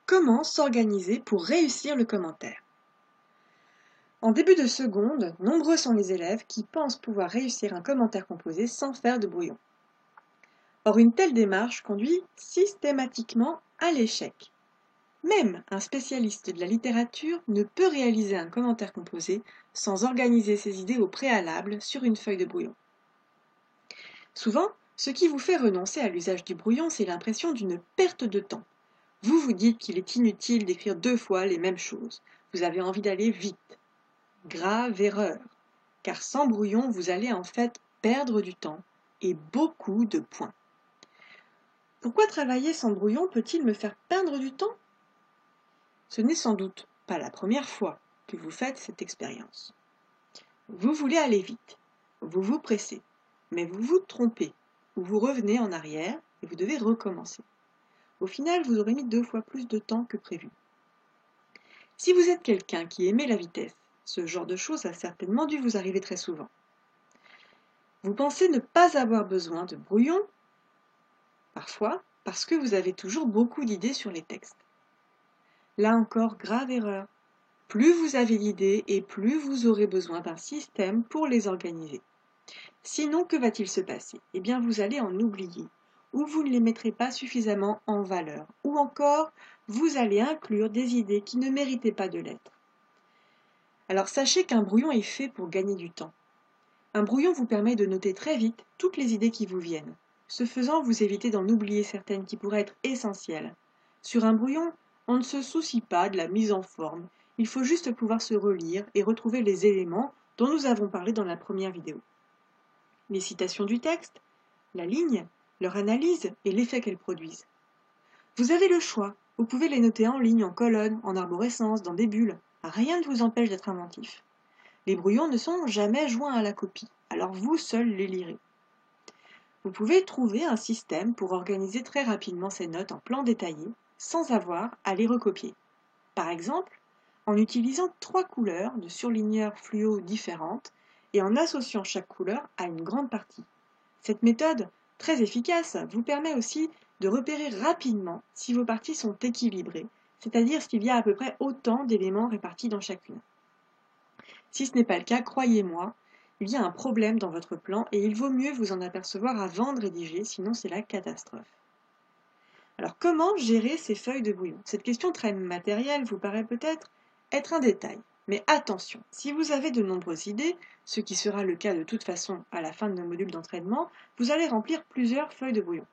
Comment s'organiser pour réussir le commentaire? En début de seconde, nombreux sont les élèves qui pensent pouvoir réussir un commentaire composé sans faire de brouillon. Or, une telle démarche conduit systématiquement à l'échec. Même un spécialiste de la littérature ne peut réaliser un commentaire composé sans organiser ses idées au préalable sur une feuille de brouillon. Souvent, ce qui vous fait renoncer à l'usage du brouillon, c'est l'impression d'une perte de temps. Vous vous dites qu'il est inutile d'écrire 2 fois les mêmes choses. Vous avez envie d'aller vite. Grave erreur, car sans brouillon, vous allez en fait perdre du temps et beaucoup de points. Pourquoi travailler sans brouillon peut-il me faire perdre du temps? Ce n'est sans doute pas la première fois que vous faites cette expérience. Vous voulez aller vite, vous vous pressez, mais vous vous trompez, ou vous revenez en arrière et vous devez recommencer. Au final, vous aurez mis 2 fois plus de temps que prévu. Si vous êtes quelqu'un qui aimait la vitesse, ce genre de choses a certainement dû vous arriver très souvent. Vous pensez ne pas avoir besoin de brouillon, parfois, parce que vous avez toujours beaucoup d'idées sur les textes. Là encore, grave erreur. Plus vous avez d'idées et plus vous aurez besoin d'un système pour les organiser. Sinon, que va-t-il se passer? Eh bien, vous allez en oublier, ou vous ne les mettrez pas suffisamment en valeur, ou encore, vous allez inclure des idées qui ne méritaient pas de l'être. Alors sachez qu'un brouillon est fait pour gagner du temps. Un brouillon vous permet de noter très vite toutes les idées qui vous viennent. Ce faisant, vous évitez d'en oublier certaines qui pourraient être essentielles. Sur un brouillon, on ne se soucie pas de la mise en forme. Il faut juste pouvoir se relire et retrouver les éléments dont nous avons parlé dans la première vidéo. Les citations du texte, la ligne, leur analyse et l'effet qu'elles produisent. Vous avez le choix. Vous pouvez les noter en ligne, en colonne, en arborescence, dans des bulles. Rien ne vous empêche d'être inventif. Les brouillons ne sont jamais joints à la copie, alors vous seul les lirez. Vous pouvez trouver un système pour organiser très rapidement ces notes en plan détaillé, sans avoir à les recopier. Par exemple, en utilisant 3 couleurs de surligneurs fluo différentes et en associant chaque couleur à une grande partie. Cette méthode, très efficace, vous permet aussi de repérer rapidement si vos parties sont équilibrées, c'est-à-dire s'il y a à peu près autant d'éléments répartis dans chacune. Si ce n'est pas le cas, croyez-moi, il y a un problème dans votre plan et il vaut mieux vous en apercevoir avant de rédiger, sinon c'est la catastrophe. Alors comment gérer ces feuilles de brouillon? Cette question très matérielle vous paraît peut-être être un détail. Mais attention, si vous avez de nombreuses idées, ce qui sera le cas de toute façon à la fin de nos modules d'entraînement, vous allez remplir plusieurs feuilles de brouillon.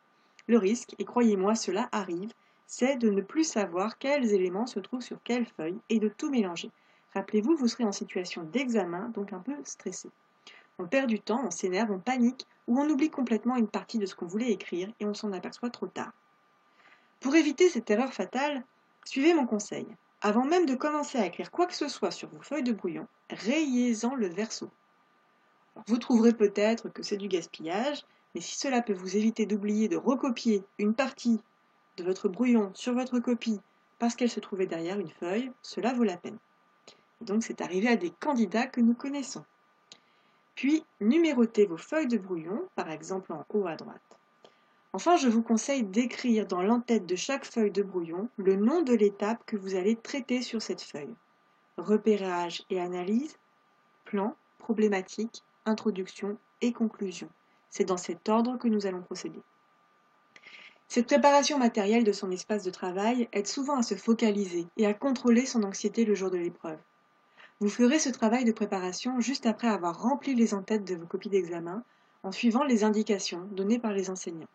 Le risque, et croyez-moi cela arrive, c'est de ne plus savoir quels éléments se trouvent sur quelle feuille et de tout mélanger. Rappelez-vous, vous serez en situation d'examen, donc un peu stressé. On perd du temps, on s'énerve, on panique, ou on oublie complètement une partie de ce qu'on voulait écrire et on s'en aperçoit trop tard. Pour éviter cette erreur fatale, suivez mon conseil. Avant même de commencer à écrire quoi que ce soit sur vos feuilles de brouillon, rayez-en le verso. Vous trouverez peut-être que c'est du gaspillage, mais si cela peut vous éviter d'oublier de recopier une partie de votre brouillon sur votre copie parce qu'elle se trouvait derrière une feuille, cela vaut la peine. Et donc c'est arrivé à des candidats que nous connaissons. Puis, numérotez vos feuilles de brouillon, par exemple en haut à droite. Enfin, je vous conseille d'écrire dans l'entête de chaque feuille de brouillon le nom de l'étape que vous allez traiter sur cette feuille. Repérage et analyse, plan, problématique, introduction et conclusion. C'est dans cet ordre que nous allons procéder. Cette préparation matérielle de son espace de travail aide souvent à se focaliser et à contrôler son anxiété le jour de l'épreuve. Vous ferez ce travail de préparation juste après avoir rempli les entêtes de vos copies d'examen en suivant les indications données par les enseignants.